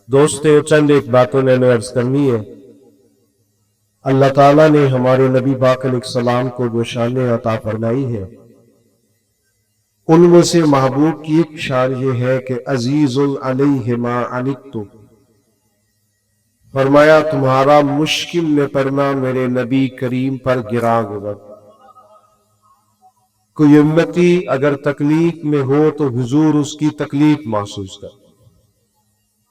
دوستوں چند ایک باتوں نے عرض کرنی ہے۔ اللہ تعالیٰ نے ہمارے نبی پاک علیہ السلام کو جو شانیں عطا فرمائی ہے ان میں سے محبوب کی ایک شان یہ ہے کہ عزیز علیہ ما عنتم، فرمایا تمہارا مشکل میں پڑنا میرے نبی کریم پر گراں گزر۔ کوئی امتی اگر تکلیف میں ہو تو حضور اس کی تکلیف محسوس کر،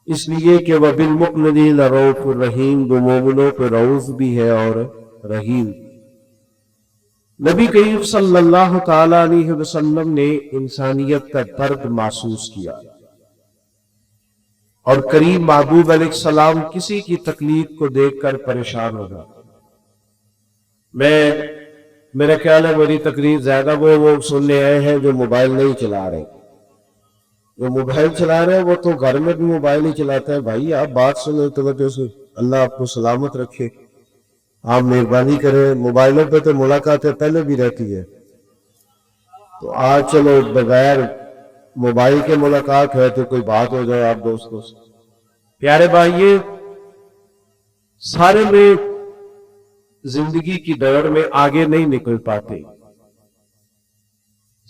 اس لیے کہ وہ بالمؤمنین رؤوف الرحیم، وہ مومنوں پہ رؤوف بھی ہے اور رحیم۔ نبی کریم صلی اللہ تعالی علیہ وسلم نے انسانیت کا درد محسوس کیا، اور کریم محبوب علیہ السلام کسی کی تکلیف کو دیکھ کر پریشان ہوگا۔ میرا خیال ہے میری تقریر زیادہ وہ سننے آئے ہیں جو موبائل نہیں چلا رہے۔ جو موبائل چلا رہے ہیں وہ تو گھر میں بھی موبائل ہی چلاتے ہیں۔ بھائی آپ بات سنیں توجہ سے، اللہ آپ کو سلامت رکھے، آپ مہربانی کریں۔ موبائلوں پہ تو ملاقاتیں پہلے بھی رہتی ہے، تو آج چلو بغیر موبائل کے ملاقات ہے تو کوئی بات ہو جائے آپ دوستوں سے۔ پیارے بھائی، سارے میں زندگی کی دوڑ میں آگے نہیں نکل پاتے،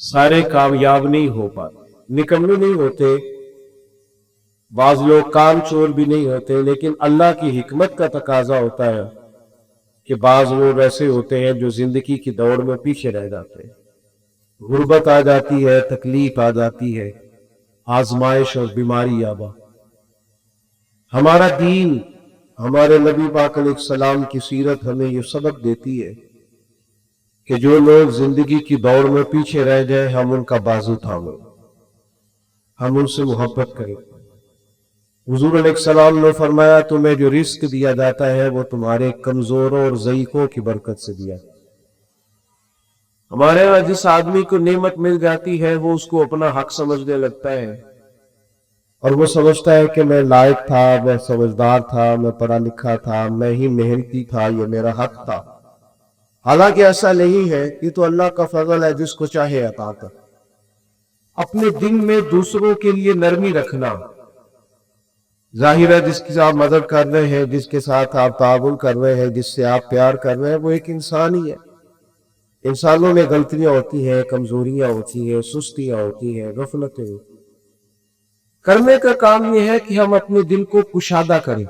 سارے کامیاب نہیں ہو پاتے، نکمے نہیں ہوتے، بعض لوگ کام چور بھی نہیں ہوتے، لیکن اللہ کی حکمت کا تقاضا ہوتا ہے کہ بعض لوگ ایسے ہوتے ہیں جو زندگی کی دوڑ میں پیچھے رہ جاتے ہیں۔ غربت آ جاتی ہے، تکلیف آ جاتی ہے، آزمائش اور بیماری آبا۔ ہمارا دین، ہمارے نبی پاک علیہ السلام کی سیرت ہمیں یہ سبق دیتی ہے کہ جو لوگ زندگی کی دوڑ میں پیچھے رہ جائیں ہم ان کا بازو تھامیں، ہم ان سے محبت کریں۔ حضور علیہ السلام نے فرمایا تمہیں جو رزق دیا جاتا ہے وہ تمہارے کمزوروں اور ضعیفوں کی برکت سے دیا۔ ہمارے یہاں جس آدمی کو نعمت مل جاتی ہے وہ اس کو اپنا حق سمجھنے لگتا ہے، اور وہ سمجھتا ہے کہ میں لائق تھا، میں سمجھدار تھا، میں پڑھا لکھا تھا، میں ہی محنتی تھا، یہ میرا حق تھا۔ حالانکہ ایسا نہیں ہے، یہ تو اللہ کا فضل ہے، جس کو چاہے عطا کر۔ اپنے دل میں دوسروں کے لیے نرمی رکھنا، ظاہر ہے جس کی آپ مدد کر رہے ہیں، جس کے ساتھ آپ تعاون کر رہے ہیں، جس سے آپ پیار کر رہے ہیں، وہ ایک انسان ہی ہے۔ انسانوں میں غلطیاں ہوتی ہیں، کمزوریاں ہوتی ہیں، سستیاں ہوتی ہیں، غفلتیں ہوتی ہیں۔ کرنے کا کام یہ ہے کہ ہم اپنے دل کو کشادہ کریں۔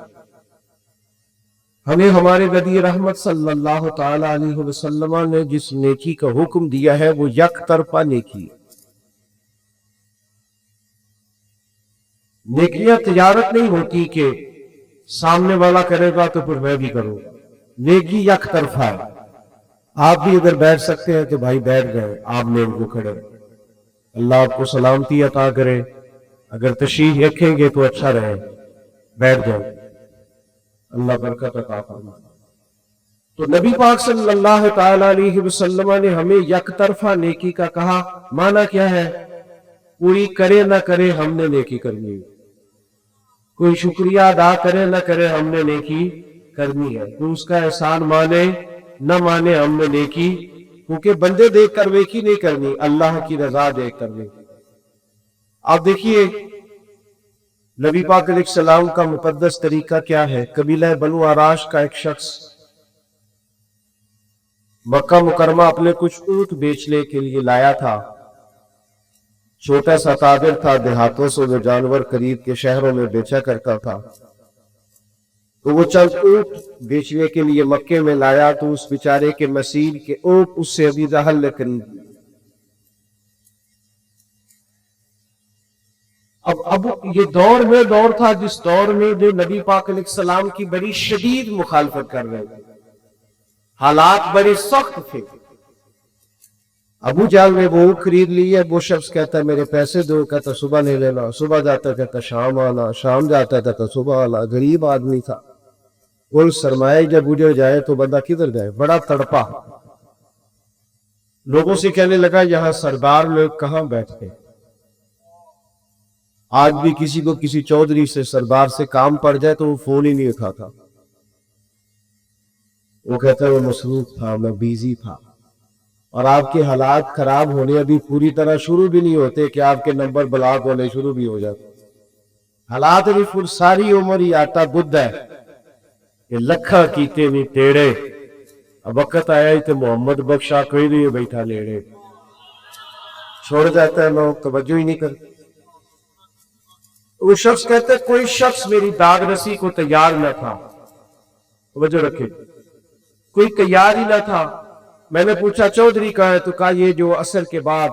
ہمیں ہمارے نبی رحمت صلی اللہ تعالی علیہ وسلم نے جس نیکی کا حکم دیا ہے وہ یک طرفہ نیکی ہے۔ نیکیاں تجارت نہیں ہوتی کہ سامنے والا کرے گا تو پھر میں بھی کروں گا۔ نیکی یک طرفہ ہے، آپ بھی اگر بیٹھ سکتے ہیں تو بھائی بیٹھ گئے، آپ نے ان کو کھڑے۔ اللہ آپ کو سلامتی عطا کرے، اگر تشریف رکھیں گے تو اچھا رہے، بیٹھ جائیں، اللہ برکت عطا فرمائے۔ تو نبی پاک صلی اللہ تعالی علیہ وسلم نے ہمیں یک طرفہ نیکی کا کہا۔ معنی کیا ہے؟ کوئی کرے نہ کرے ہم نے نیکی کرنی ہے، کوئی شکریہ ادا کرے نہ کرے ہم نے نیکی کرنی ہے، کوئی اس کا احسان مانے نہ مانے ہم نے نیکی، کیونکہ بندے دیکھ کر نیکی نہیں کرنی، اللہ کی رضا دیکھ کر نیکی۔ آپ دیکھیے نبی پاک علیہ السلام کا مقدس طریقہ کیا ہے۔ قبیلہ بنو عراش کا ایک شخص مکہ مکرمہ اپنے کچھ اونٹ بیچنے کے لیے لایا تھا۔ چھوٹا سا تاجر تھا، دیہاتوں سے وہ جانور خرید کے شہروں میں بیچا کرتا تھا۔ تو وہ چند اونٹ بیچنے کے لیے مکے میں لایا تو اس بیچارے کے مسیل کے اونٹ اس سے ابی جہل نے خرید لی۔ اب یہ دور تھا جس دور میں جو نبی پاک علیہ السلام کی بڑی شدید مخالفت کر رہے تھے، حالات بڑے سخت تھے۔ ابو جہل نے وہ خرید لی ہے، وہ شخص کہتا ہے میرے پیسے دو، کہتا صبح نہیں لینا، صبح جاتا کہتا شام آنا، شام جاتا کہتا صبح آنا۔ غریب آدمی تھا، کل سرمایہ جب اجڑ جائے تو بندہ کدھر جائے، بڑا تڑپا۔ لوگوں سے کہنے لگا یہاں سردار لوگ کہاں بیٹھتے، آج بھی کسی کو کسی چودھری سے سردار سے کام پڑ جائے تو وہ فون ہی نہیں اٹھاتا، وہ کہتا ہے وہ مصروف تھا، میں بیزی تھا۔ اور آپ کے حالات خراب ہونے ابھی پوری طرح شروع بھی نہیں ہوتے کہ آپ کے نمبر بلاک ہونے شروع بھی ہو جاتے۔ हालात भी फिर सारी उम्र ही आटा बुद्ध है कि लखा कीते नहीं टेढ़े। अब वक्त आया ही तो मोहम्मद बख्शा कोई नहीं बैठा लेड़े, छोड़ जाता है, लोग तवज्जो ही नहीं करते। वो शख्स कहते कोई शख्स मेरी दाग रसी को तैयार न था, तवज्जो रखे, कोई तैयार ही न था। मैंने पूछा चौधरी कहाँ है, तो कहा ये जो असर के बाद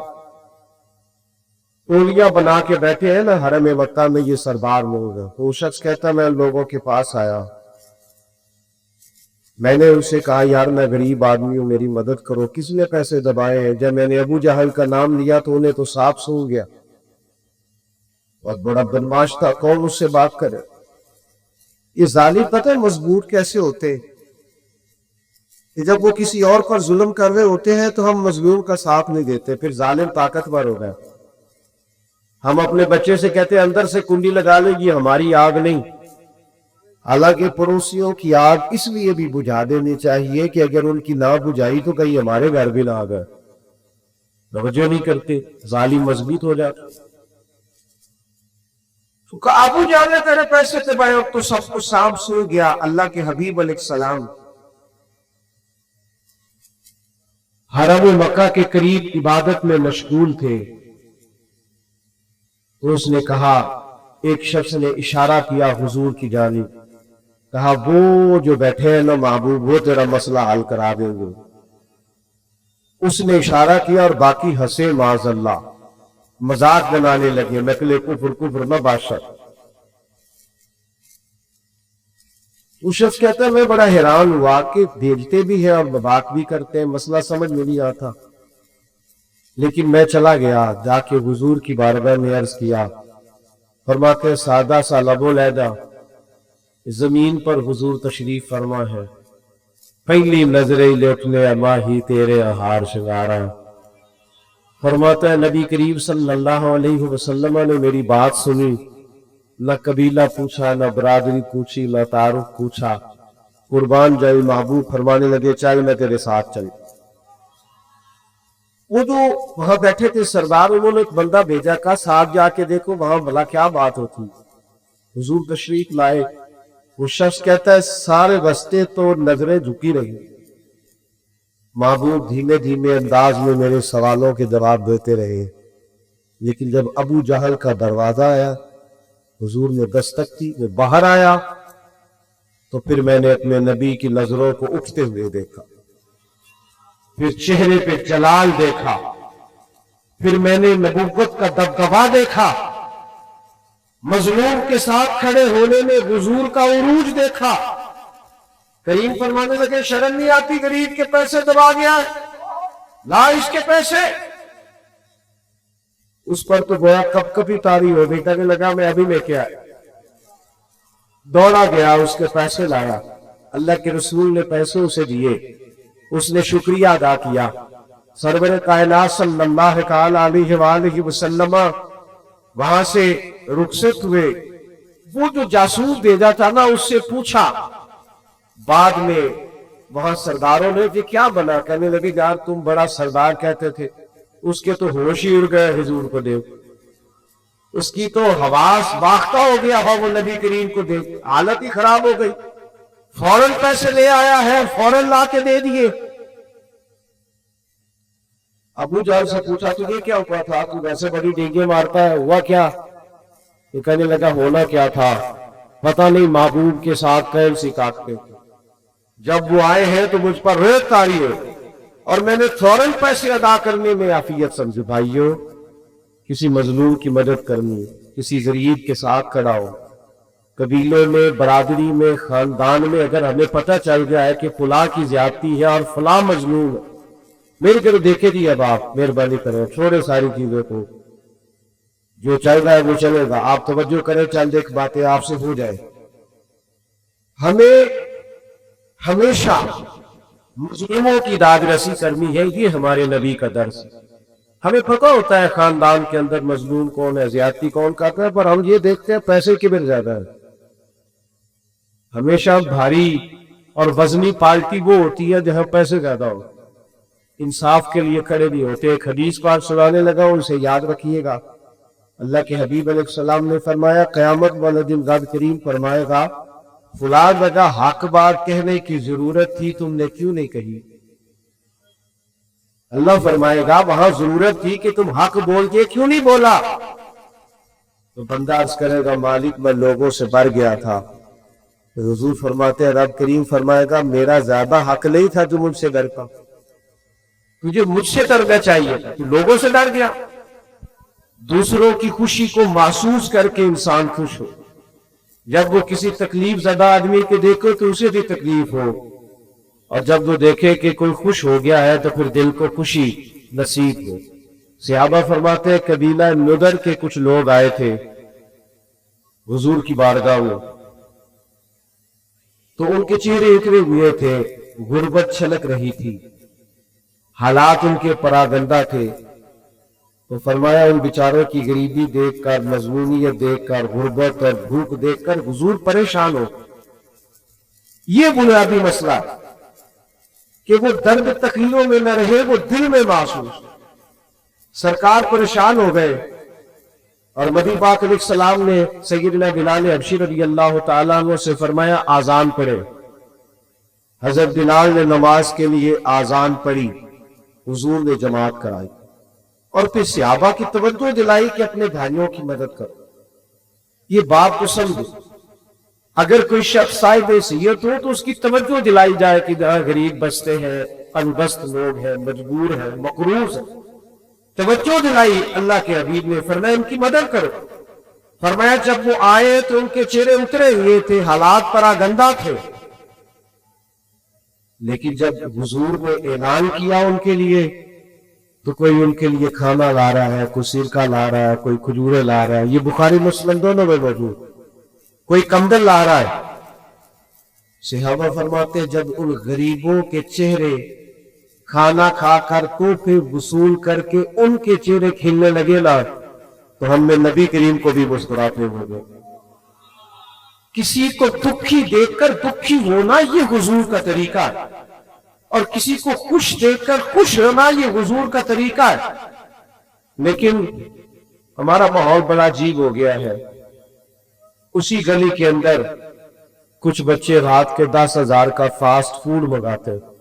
टोलियां बना के बैठे हैं ना हरम मक्का में, ये सरदार लोग हैं। तो वो शख्स कहता मैं लोगों के पास आया, मैंने उनसे कहा यार मैं गरीब आदमी हूं, मेरी मदद करो, किसने पैसे दबाए हैं? जब मैंने अबू जहल का नाम लिया तो उन्हें तो साफ सूंघ गया, बहुत बड़ा बदमाश था, कौन उससे बात करे। ये जालिम पता है मजबूर कैसे होते हैं कि जब वो किसी और पर जुल्म कर रहे होते हैं तो हम मजलूम का साथ नहीं देते, फिर जालिम ताकतवर हो गए। हम अपने बच्चे से कहते हैं अंदर से कुंडी लगा ले, ये हमारी आग नहीं। हालांकि पड़ोसियों की आग इसलिए भी बुझा देनी चाहिए कि अगर उनकी ना बुझाई तो कहीं हमारे घर भी ना आ गए। तवज्जो नहीं करते, जालिम मजबूत हो जाता। तो अबू जहल ने तेरे पैसे दबाए, तो सब कुछ सांप सो गया। अल्लाह के हबीब अलैहिस्सलाम हरम मक्का के करीब इबादत में मशगूल थे, तो उसने कहा, एक शख्स ने इशारा किया हुजूर की जानिब, कहा वो जो बैठे हैं ना महबूब, वो तेरा मसला हल करा देंगे। उसने इशारा किया और बाकी हंसे माज़अल्लाह, मजाक बनाने लगे, नकले कुफ्र कुफ्र न बादशाह। उस शख्स कहता है मैं बड़ा हैरान हुआ कि भेजते भी है और मजाक भी करते हैं, मसला समझ में नहीं आता। लेकिन मैं चला गया, जाके हुजूर की बारगाह में अर्ज किया, फरमाते सादा सा लबो लैदा, जमीन पर हुजूर तशरीफ फरमा है, पहली नजरे लेटने माही तेरे हार शिंगारा। फरमाता है नबी करीम सल्लल्लाहु अलैहि वसल्लम ने मेरी बात सुनी, न कबीला पूछा, न बरादरी पूछी, न तारुफ पूछा, कुर्बान जाए महबूब फरमाने लगे चल मैं तेरे साथ चल। वो जो वहां बैठे थे सरदार, उन्होंने एक बंदा भेजा, का साथ जाके देखो वहां भला क्या बात होती। हुजूर तशरीफ लाए, वो शख्स कहता है सारे रस्ते तो नजरें झुकी रही, महबूब धीमे धीमे अंदाज में मेरे सवालों के जवाब देते रहे। लेकिन जब अबू जहल का दरवाजा आया, हुजूर ने दस्तक दी, वो बाहर आया, तो फिर मैंने अपने नबी की नजरों को उठते हुए देखा, फिर चेहरे पे जलाल देखा, फिर मैंने नबुव्वत का दबदबा देखा, मजलूम के साथ खड़े होने में हुजूर का उरूज देखा। करीम फरमाने लगे शर्म नहीं आती, गरीब के पैसे दबा गया, ला इसके पैसे। उस पर तो गोया कब कभी तारी हो गई, कहने लगा मैं अभी लेके आया, दौड़ा गया, उसके पैसे लाया। अल्लाह के रसूल ने पैसे उसे दिए, उसने शुक्रिया अदा किया। सरवर कायनात सल्लल्लाहु अलैहि वसल्लम वहां से रुखसत हुए। वो जो जासूस भेजा था ना, उससे पूछा, बाद में वहां सरदारों ने कि क्या बना, कहने लगे यार तुम बड़ा सरदार कहते थे, उसके तो होश ही उड़ गए हुजूर को देख, उसकी तो हवास बाख्ता हो गया हो, वो नबी करीम को देख हालत ही खराब हो गई। फौरन पैसे ले आया है, फौरन ला के दे दिए। अबू जहल से पूछा तुझे क्या हुआ था, तू वैसे बड़ी डींगे मारता है, हुआ क्या? ये कहने लगा होना क्या था, पता नहीं महबूब के साथ कैल सी काटते, जब वो आए हैं तो मुझ पर रेत तारी है और मैंने फौरन पैसे अदा करने में आफियत समझी। भाइयों, किसी मजलूम की मदद करनी, किसी गरीब के साथ खड़ा हो, कबीलों में, बरादरी में, खानदान में अगर हमें पता चल गया है कि फला की ज्यादती है और फला मजलूम है, मेरे को देखे थी, अब आप मेहरबानी करें, छोड़े सारी चीजों को, जो चल रहा है वो चलेगा, आप तवज्जो करें, चंद एक बातें आपसे हो जाए। हमें हमेशा मुस्लिमों की दादरसी करनी है, ये हमारे नबी का दर्स। हमें पता होता है खानदान के अंदर मजलूम कौन है, ज्यादती कौन करता है, पर हम ये देखते हैं पैसे किधर ज्यादा है। हमेशा भारी और वजनी पार्टी वो होती है जहां पैसे ज्यादा हो, इंसाफ के लिए खड़े नहीं होते। एक हदीस पाक सुनाने लगा, उनसे याद रखिएगा। اللہ کے حبیب علیہ السلام نے فرمایا قیامت والا دن رب کریم فرمائے گا فلاں جگہ حق بات کہنے کی ضرورت تھی تم نے کیوں نہیں کہی؟ اللہ فرمائے گا وہاں ضرورت تھی کہ تم حق بول کے کیوں نہیں بولا؟ تو بندہ عرض کرے گا مالک میں لوگوں سے بڑھ گیا تھا۔ حضور فرماتے ہیں رب کریم فرمائے گا میرا زیادہ حق نہیں تھا جو مجھ سے ڈرتا، تجھے مجھ سے ڈرنا چاہیے تھا، تو لوگوں سے ڈر گیا۔ دوسروں کی خوشی کو محسوس کر کے انسان خوش ہو، جب وہ کسی تکلیف زدہ آدمی کو دیکھو تو اسے بھی تکلیف ہو، اور جب وہ دیکھے کہ کوئی خوش ہو گیا ہے تو پھر دل کو خوشی نصیب ہو۔ صحابہ فرماتے ہیں قبیلہ نضر کے کچھ لوگ آئے تھے حضور کی بارگاہ میں، تو ان کے چہرے اترے ہوئے تھے، غربت چھلک رہی تھی، حالات ان کے پراگندہ تھے۔ تو فرمایا ان بیچاروں کی غریبی دیکھ کر، مضمونیت دیکھ کر، غربت اور بھوک دیکھ کر حضور پریشان ہو۔ یہ بنیادی مسئلہ کہ وہ درد تکلیفوں میں نہ رہے، وہ دل میں محسوس۔ سرکار پریشان ہو گئے اور نبی پاک علیہ السلام نے سیدنا بلال حبشی رضی اللہ تعالیٰ عنہ سے فرمایا آذان پڑھے۔ حضرت بلال نے نماز کے لیے آذان پڑھی، حضور نے جماعت کرائی، اور پھر صحابہ کی توجہ دلائی کہ اپنے بھائیوں کی مدد کرو۔ یہ بات کو سمجھو، اگر کوئی شخص صاحب حیثیت ہو تو اس کی توجہ دلائی جائے کہ جہاں غریب بستے ہیں، انبست لوگ ہیں، مجبور ہیں، مقروض ہیں، توجہ دلائی۔ اللہ کے حبیب نے فرمایا ان کی مدد کرو۔ فرمایا جب وہ آئے تو ان کے چہرے اترے ہوئے تھے، حالات پراگندہ تھے، لیکن جب حضور نے اعلان کیا ان کے لیے تو کوئی ان کے لیے کھانا لا رہا ہے، کوئی سرکہ لا رہا ہے، کوئی کھجورے لا رہا ہے، یہ بخاری مسلم دونوں میں موجود، کوئی کمدل لا رہا ہے۔ صحابہ فرماتے ہیں جب ان غریبوں کے چہرے کھانا کھا کر تحفے وصول کر کے ان کے چہرے کھلنے لگے نا، تو ہم نے نبی کریم کو بھی مسکراتے ہو گئے۔ کسی کو دکھی دیکھ کر دکھی ہونا یہ حضور کا طریقہ ہے، اور کسی کو خوش دیکھ کر خوش ہونا یہ حضور کا طریقہ ہے۔ لیکن ہمارا ماحول بڑا عجیب ہو گیا ہے۔ اسی گلی کے اندر کچھ بچے رات کے 10,000 کا فاسٹ فوڈ منگاتے ہیں،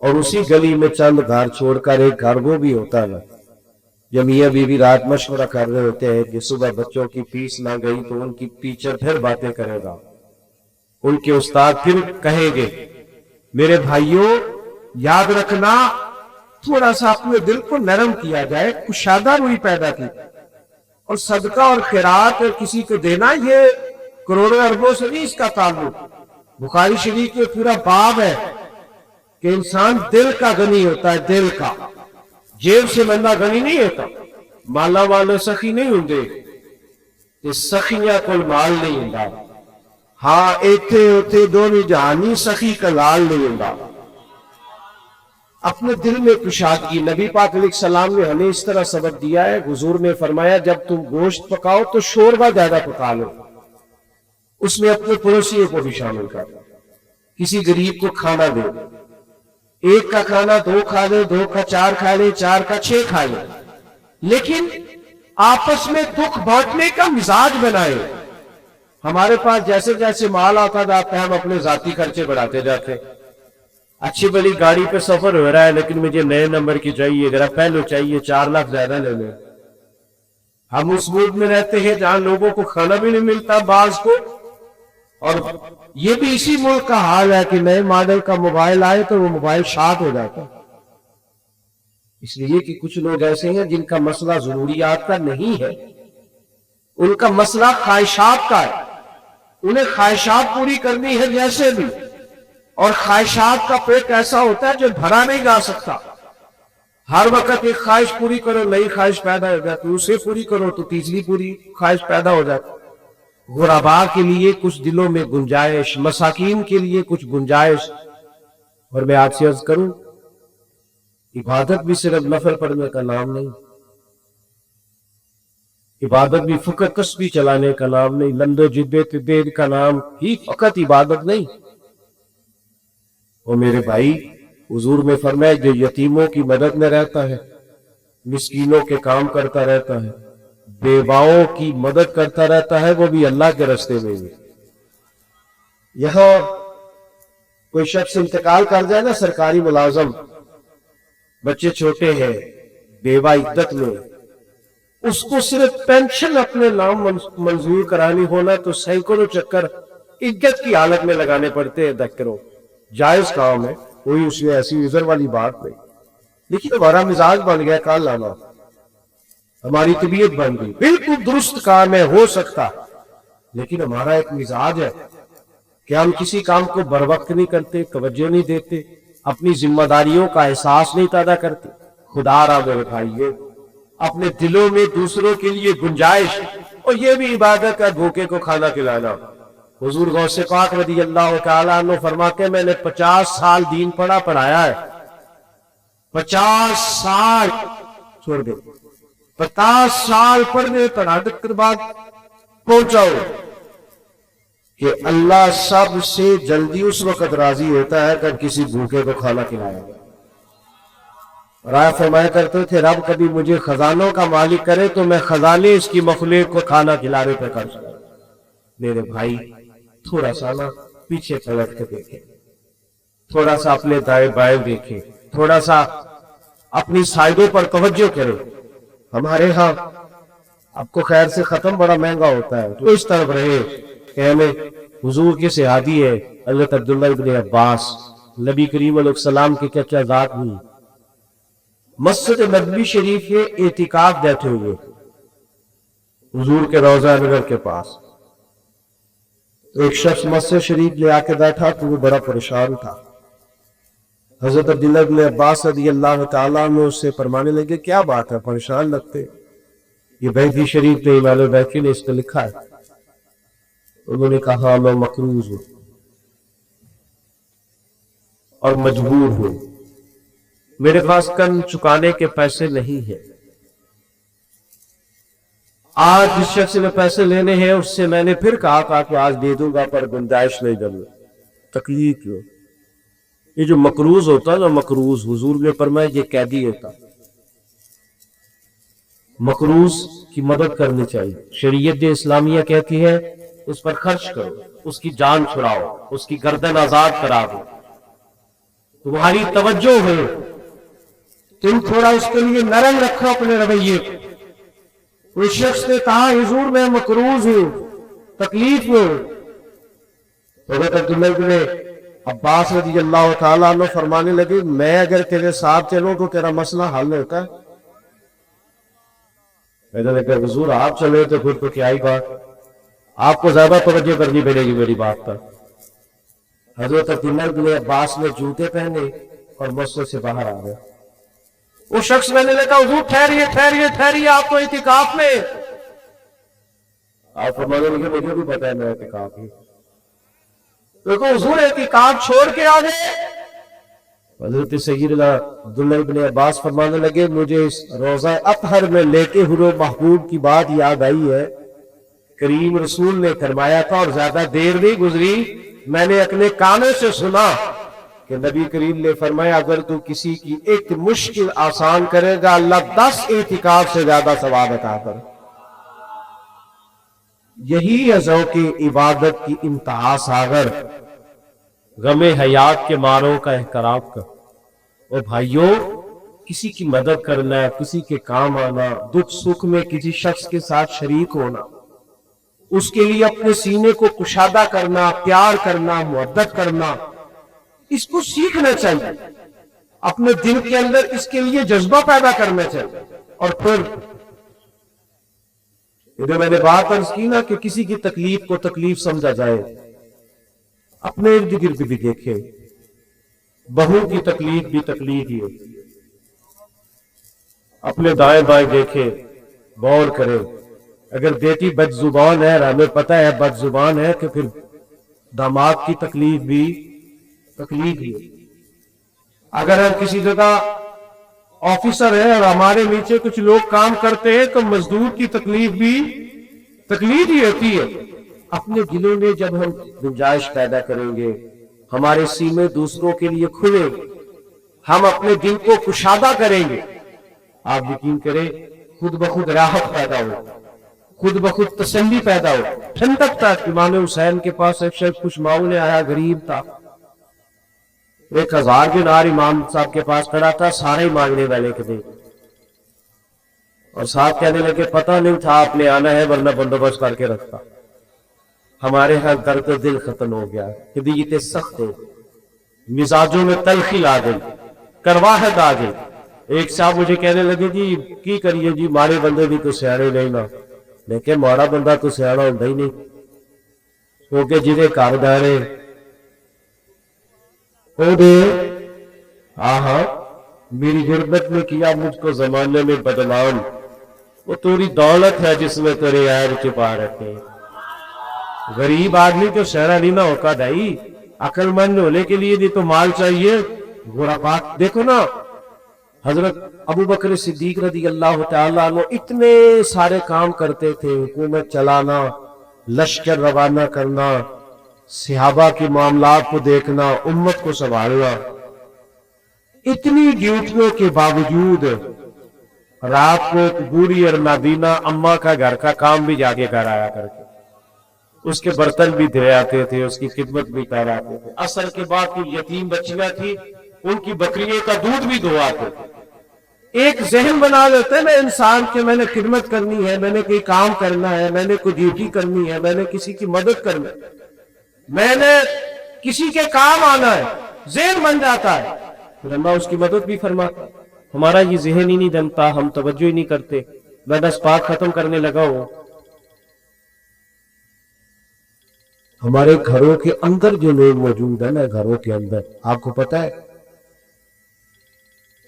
اور اسی گلی میں چند گھر چھوڑ کر ایک گھر وہ بھی ہوتا ہے جب میاں بیوی رات مشورہ کر رہے ہوتے ہیں کہ صبح بچوں کی فیس نہ گئی تو ان کی ٹیچر پھر باتیں کرے گا، ان کے استاد پھر کہیں گے میرے بھائیوں یاد رکھنا تھوڑا سا اپنے دل کو نرم کیا جائے، کشادہ روئی پیدا کی، اور صدقہ اور خیرات کسی کو دینا یہ کروڑوں اربوں سے نہیں اس کا تعلق۔ بخاری شریف میں پورا باب ہے کہ انسان دل کا غنی ہوتا ہے، دل کا، جیب سے بندہ غنی نہیں ہوتا۔ مالا والے سخی نہیں ہوندے کہ سخیاں کوئی مال نہیں ہوندا، ہاں ایتھے ہوتے دونی جہانی سخی کا لال نہیں ہوندا۔ اپنے دل میں کشادگی، نبی پاک علیہ السلام نے ہمیں اس طرح سبق دیا ہے۔ حضور نے فرمایا جب تم گوشت پکاؤ تو شوربہ زیادہ پکا لو، اس میں اپنے پڑوسیوں کو بھی شامل کر، کسی غریب کو کھانا دو، ایک کا کھانا 2 کھا لے، 2 کا 4 کھا لے، 4 کا 6 کھا لے، لیکن آپس میں دکھ بانٹنے کا مزاج بنائے۔ ہمارے پاس جیسے جیسے مال آتا جاتا ہے ہم اپنے ذاتی خرچے بڑھاتے جاتے ہیں۔ اچھی بڑی گاڑی پہ سفر ہو رہا ہے لیکن مجھے نئے نمبر کی چاہیے، ذرا پہلو چاہیے، 4 لاکھ زیادہ لے لیں۔ ہم اس ملک میں رہتے ہیں جہاں لوگوں کو کھانا بھی نہیں ملتا بعض کو، اور یہ بھی اسی ملک کا حال ہے کہ نئے ماڈل کا موبائل آئے تو وہ موبائل شارٹ ہو جاتا ہے، اس لیے کہ کچھ لوگ ایسے ہیں جن کا مسئلہ ضروریات کا نہیں ہے، ان کا مسئلہ خواہشات کا ہے، انہیں خواہشات پوری کرنی ہے جیسے بھی، اور خواہشات کا پیٹ ایسا ہوتا ہے جو بھرا نہیں جا سکتا۔ ہر وقت ایک خواہش پوری کرو نئی خواہش پیدا ہو جاتی، اسے پوری کرو تو تیسری پوری خواہش پیدا ہو جاتی۔ غرباء کے لیے کچھ دلوں میں گنجائش، مساکین کے لیے کچھ گنجائش۔ اور میں آپ سے عرض کروں عبادت بھی صرف نفل پڑھنے کا نام نہیں، عبادت بھی فقط تسبیح چلانے کا نام نہیں، لندو جبے تبید کا نام ہی فقط عبادت نہیں۔ اور میرے بھائی حضور میں فرمایا جو یتیموں کی مدد میں رہتا ہے، مسکینوں کے کام کرتا رہتا ہے، बेवाओं की मदद करता रहता है, वो भी अल्लाह के रास्ते में भी। यहां कोई शख्स इंतकाल कर जाए ना, सरकारी मुलाजम, बच्चे छोटे हैं, बेवा इद्दत में, उसको सिर्फ पेंशन अपने नाम मंजूर करानी होना तो सैकड़ों चक्कर इज्जत की हालत में लगाने पड़ते हैं। दक्करों जायज काम है, कोई उसमें ऐसी उजर वाली बात नहीं, लेकिन हमारा मिजाज बन गया काल लाना, हमारी तबीयत बन गई। बिल्कुल दुरुस्त काम है, हो सकता, लेकिन हमारा एक मिजाज है कि हम किसी काम को बर वक्त नहीं करते, तवज्जो नहीं देते, अपनी जिम्मेदारियों का एहसास नहीं पैदा करते। खुदा रा मेरे भाइयों, अपने दिलों में दूसरों के लिए गुंजाइश, और ये भी इबादत है भूखे को खाना खिलाना। हुजूर गौसे पाक रज़ी अल्लाह तआला अन्हु फरमाते, मैंने 50 साल दीन पढ़ाया है, 50 साल छोड़ दे, 50 साल पढ़ने पढ़ाने के बाद पहुंचाओ कि अल्लाह सबसे जल्दी उस वक्त राजी होता है जब किसी भूखे को खाना खिलाया। और आप फरमाया करते थे, रब कभी मुझे खजानों का मालिक करे तो मैं खजाने इसकी मखलूक को खाना खिलाने पर खर्च करूं। मेरे भाई, थोड़ा सा ना पीछे पलट के देखें, थोड़ा सा अपने दाएं बाएं देखें, थोड़ा सा अपनी साइडों पर तवज्जो करें। हमारे यहाँ आपको खैर से खत्म बड़ा महंगा होता है, तो इस तरफ रहे कि हमें हुजूर के सहाबी है हज़रत अब्दुल्लाह इब्न अब्बास, नबी करीम अलैहि सलाम के चचा ज़ात हुई, मस्जिद नबवी शरीफ के एतिकाफ बैठे हुए हुजूर के रोजा नगर के पास। एक शख्स मस्जिद शरीफ ले आके बैठा तो वो बड़ा परेशान था। हजरत अब्दुल्लाह इब्न अब्बास रज़ी अल्लाह तआला अन्हु उससे फरमाने लगे, क्या बात है, परेशान लगते? ये बैती शरीफ में इमाम बैती ने इसको लिखा है। उन्होंने कहा, मैं मकरूज हूं और मजबूर हूं, मेरे पास कर्ज चुकाने के पैसे नहीं है। आज जिस शख्स ने पैसे लेने हैं उससे मैंने फिर कहा कि आज दे दूंगा, पर गुंजाइश नहीं करनी, तकलीफ क्यों? ये जो मकरूज होता है ना, मकरूज हुजूर ने फरमाया ये कैदी होता, मकरूज की मदद करनी चाहिए। शरीयत इस्लामिया कहती है उस पर खर्च करो, उसकी जान छुड़ाओ, उसकी गर्दन आजाद करा दो, तुम्हारी तवज्जो हो, तुम थोड़ा उसके लिए नरम रखो अपने रवैये। उस शख्स ने कहा, हुजूर मैं मकरूज हूं, तकलीफ में। हज़रत अब्दुल्लाह इब्न अब्बास रज़ी अल्लाह तआला अन्हु फरमाने लगे, मैं अगर तेरे साथ चलूं तो तेरा मसला हल होता है। मैंने कहा, हुजूर आप चले तो फिर तो क्या ही बात, आपको ज्यादा तवज्जो करनी पड़ेगी मेरी बात पर। हज़रत अब्दुल्लाह इब्न अब्बास ने जूते पहने और मस्जिद से बाहर आ गए। वो शख्स मैंने कहा, हुजूर ठहरिए ठहरिए ठहरिए, आप तो इतिकाफ में। आप फरमाने लगे, मुझे भी पता है मैं इतिकाफ में। देखो हुजूर इतिकाफ छोड़ के आ गए। हज़रत सय्यदना अब्दुल्लाह इब्न अब्बास फरमाने लगे, मुझे इस रोजा अतहर में लेके हुरो महबूब की बात याद आई है। करीम रसूल ने फरमाया था, और ज्यादा देर नहीं गुजरी, मैंने अपने कानों से सुना कि नबी करीम ने फरमाया, अगर तू किसी की एक मुश्किल आसान करेगा, अल्लाह 10 इतिकाफ से ज्यादा सवाब अता कर। यही है ज़ौक़ इबादत की इंतहा सागर, गमे हयात के मारों का एहतराम कर। और भाइयों, किसी की मदद करना, किसी के काम आना, दुख सुख में किसी शख्स के साथ शरीक होना, उसके लिए अपने सीने को कुशादा करना, प्यार करना, मोहब्बत करना, इसको सीखना चाहिए। अपने दिल के अंदर इसके लिए जज्बा पैदा करना चाहिए। और फिर इधर मैंने बात अर्ज की ना कि किसी की तकलीफ को तकलीफ समझा जाए, अपने इर्द गिर्द भी देखे, बहू की तकलीफ भी तकलीफ ही होती है। अपने दाएं बाएं देखे, गौर करे। अगर बेटी बदजुबान है, हमें पता है बदजुबान है, कि फिर दामाद की तकलीफ भी तकलीफ ही है। अगर हम किसी जगह ऑफिसर है और हमारे नीचे कुछ लोग काम करते हैं, तो मजदूर की तकलीफ भी तकलीफ ही होती है। अपने दिलों में जब हम गुंजाइश पैदा करेंगे, हमारे सीने दूसरों के लिए खुले, हम अपने दिल को कुशादा करेंगे, आप यकीन करें खुद ब खुद राहत पैदा हो। खुद ब खुद तसल्ली पैदा हो, ठंडक था। इमाम हुसैन के पास एक शख्स कुछ मांगने आया, गरीब था, 1000 दिनार इमाम साहब के पास खड़ा था, सारे ही मांगने वाले के दे। और साहब कहने लगे पता नहीं था आपने आना है, वरना बंदोबस्त करके रखता। हमारे यहाँ दर्द दिल खत्म हो गया, तबीयतें सख्त है, मिजाजों में तलखी ला गई, करवाहट आ गई। एक साहब मुझे कहने लगे जी की करिए जी, मारे बंदे भी तो सियाने नहीं ना। लेकिन माड़ा बंदा तो सियाना होता ही नहीं, क्योंकि जिन्हें घर डाले मेरी गुर्बत में किया मुझको जमाने में बदनाम, वो तेरी दौलत है जिसमें तेरे ऐब छिपा रखे। गरीब आदमी तो शहरा नहीं ना होगा दाई, अक्लमंद होने के लिए भी तो माल चाहिए। गुराबात देखो ना, हजरत अबू बकर सिद्दीक रदी अल्लाह तआला अन्हु इतने सारे काम करते थे, हुकूमत चलाना, लश्कर रवाना करना, सहाबा के मामलात को देखना, उम्मत को संभालना। इतनी ड्यूटियों के बावजूद रात को बूढ़ी और नाबीना अम्मा का घर का काम भी जाके कर आया करके, उसके बर्तन भी धो आते थे, उसकी खिदमत भी कर आते थे। असर के बाद की यतीम बच्चियां थी, उनकी बकरियों का दूध भी धो आते थे। एक जहन बना लेते हैं ना इंसान के, मैंने खिदमत करनी है, मैंने कोई काम करना है, मैंने कोई ड्यूटी करनी है, मैंने किसी की मदद करनी है, मैंने किसी के काम आना है, जहन बन जाता है, फिर अल्लाह उसकी मदद भी फरमाता। हमारा ये जहन ही नहीं बनता, हम तवज्जो ही नहीं करते, मैं 10 पाक खत्म करने लगा हूं। हमारे घरों के अंदर जो लोग मौजूद है ना, घरों के अंदर, आपको पता है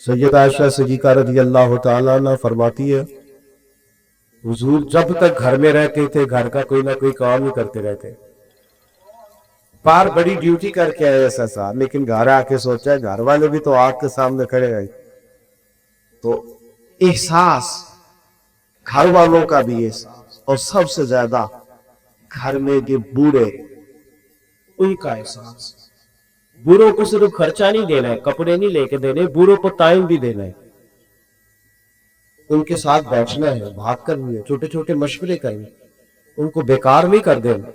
सैयद आयशा सिद्दीक़ा रज़ी अल्लाह तआला अन्हा फरमाती है, हुजूर जब तक घर में रहते थे घर का कोई ना कोई काम ही करते रहते। पार बड़ी ड्यूटी करके आए ऐसा साहब, लेकिन घर आके सोचा घर वाले भी तो आग के सामने खड़े हैं, तो एहसास घर वालों का भी एहसास, और सबसे ज्यादा घर में जो बूढ़े उनका एहसास। बूढ़ों को सिर्फ खर्चा नहीं देना है, कपड़े नहीं लेके देने, बूढ़ों को टाइम भी देना है, उनके साथ बैठना है, बात करनी है, छोटे छोटे मशवरे करने, उनको बेकार नहीं कर देना।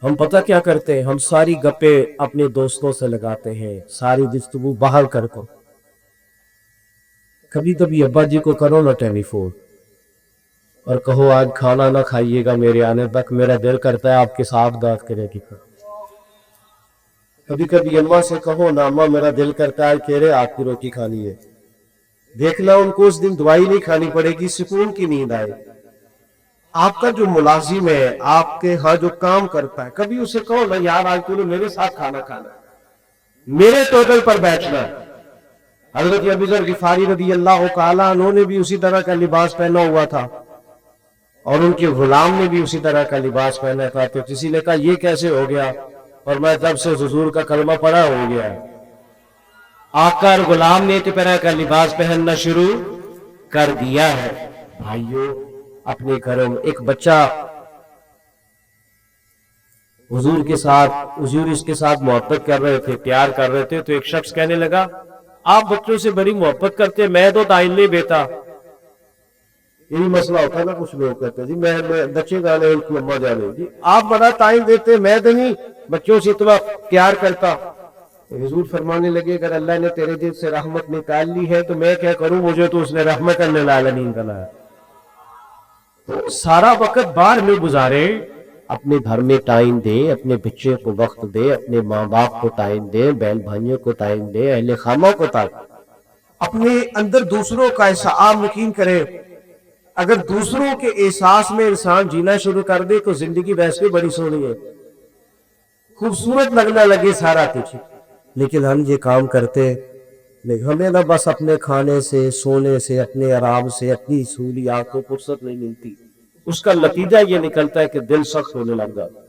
हम पता क्या करते हैं, हम सारी गप्पे अपने दोस्तों से लगाते हैं, सारी गुफ्तगू बाहर कर को। कभी कभी अब्बा जी को करो ना टेलीफोन और कहो आज खाना ना खाइएगा मेरे आने तक, मेरा दिल करता है आपके साथ बात करेगी। कभी कभी अम्मा से कहो ना अम्मा मेरा दिल करता है केरे आपकी रोटी खानी है, देखना उनको उस दिन दवाई नहीं खानी पड़ेगी, सुकून की नींद आए। आपका जो मुलाजिम है, आपके यहाँ जो काम करता है, कभी उसे कहो ना यार आज तूने मेरे साथ खाना खाना, मेरे टेबल पर बैठना। हजरत अबू ज़र गिफारी रज़ी अल्लाह तआला अन्हु ने भी उसी तरह का लिबास पहना हुआ था और उनके गुलाम ने भी उसी तरह का लिबास पहना था। तो किसी ने कहा ये कैसे हो गया, और मैं जब से हुजूर का कलमा पढ़ा हो गया। आका और गुलाम ने इस तरह का लिबास पहनना शुरू कर दिया है। भाइयों, अपने घरों में एक बच्चा हुजूर के साथ, हुजूर इसके साथ मोहब्बत कर रहे थे, प्यार कर रहे थे, तो एक शख्स कहने लगा आप बच्चों से बड़ी मोहब्बत करते, मैं तो टाइम नहीं देता। यही मसला होता है ना, कुछ लोग कहते हैं जी मैं बच्चे जाने उनकी अम्मा जाने, जी आप बड़ा टाइम देते, मैं तो नहीं बच्चों से इतना प्यार करता। हुजूर फरमाने लगे अगर अल्लाह ने तेरे दिल से रहमत निकाल ली है तो मैं क्या करूं, मुझे तो उसने रहमत करने लाला नहीं बनाया। तो सारा वक्त बाहर में गुजारे, अपने घर में टाइम दे, अपने बच्चे को वक्त दे, अपने माँ बाप को टाइम दे, बहन भाइयों को टाइम दे, अहले खामा को टाइम, अपने अंदर दूसरों का एहसास यकीन करे। अगर दूसरों के एहसास में इंसान जीना शुरू कर दे तो जिंदगी वैसे बड़ी सोहनी है, खूबसूरत लगने लगे सारा कुछ। लेकिन हम ये काम करते नहीं, हमें ना बस अपने खाने से, सोने से, अपने आराम से, अपनी सहूलियात को फुर्सत नहीं मिलती। उसका नतीजा ये निकलता है कि दिल सख्त होने लग जाता,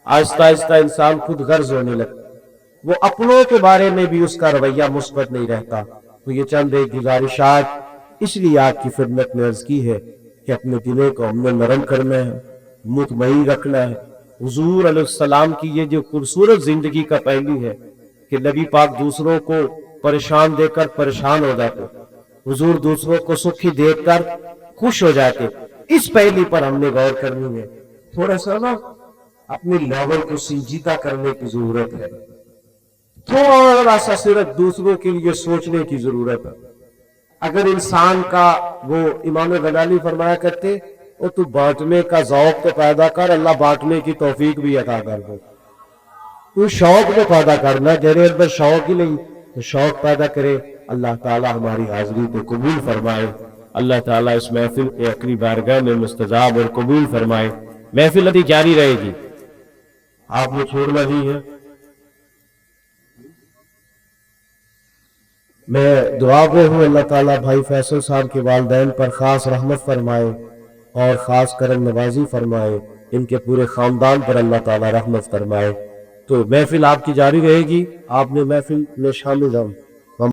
आहिस्ता आहिस्ता इंसान खुद गर्ज होने लगता, वो अपनों के बारे में भी उसका रवैया मुस्बत नहीं रहता। तो ये चंद एक गुजारिशात इसलिए आपकी खिदमत में अर्ज की है कि अपने दिलों को हमने नरम करना है, मुतमईन रखना है। हुजूर अलैहिस्सलाम की ये जो खूबसूरत जिंदगी का पहलू है कि नबी पाक दूसरों को परेशान देखकर परेशान हो जाते, हुजूर दूसरों को सुखी देखकर खुश हो जाते। इस पहली पर हमने गौर करनी है। थोड़ा सा ना अपने लेवल को संजीदा करने की जरूरत है, थोड़ा सा सिर्फ दूसरों के लिए सोचने की जरूरत है। अगर इंसान का, वो इमाम गजाली फरमाया करते, वो तू बांटने का ज़ौक तो पैदा कर, अल्लाह बांटने की तौफीक भी अता कर दे। तू शौक तो पैदा करना, तेरे अंदर शौक ही नहीं, तो शौक पैदा करे। अल्लाह ताला हमारी हाजिरी को कबूल फरमाए। अल्लाह ताला इस महफिल के अपनी बारगाह में मुस्तजाब और कबूल फरमाए। महफिल अभी जारी रहेगी, आपने छोड़ना नहीं है। मैं दुआ गो हूँ अल्लाह ताला भाई फैसल साहब के वालिदैन पर खास रहमत फरमाए और खास करम नवाजी फरमाए, इनके पूरे खानदान पर अल्लाह ताला रहमत फरमाए। तो महफिल आपकी जारी रहेगी, आपने महफिल में शामिल हो।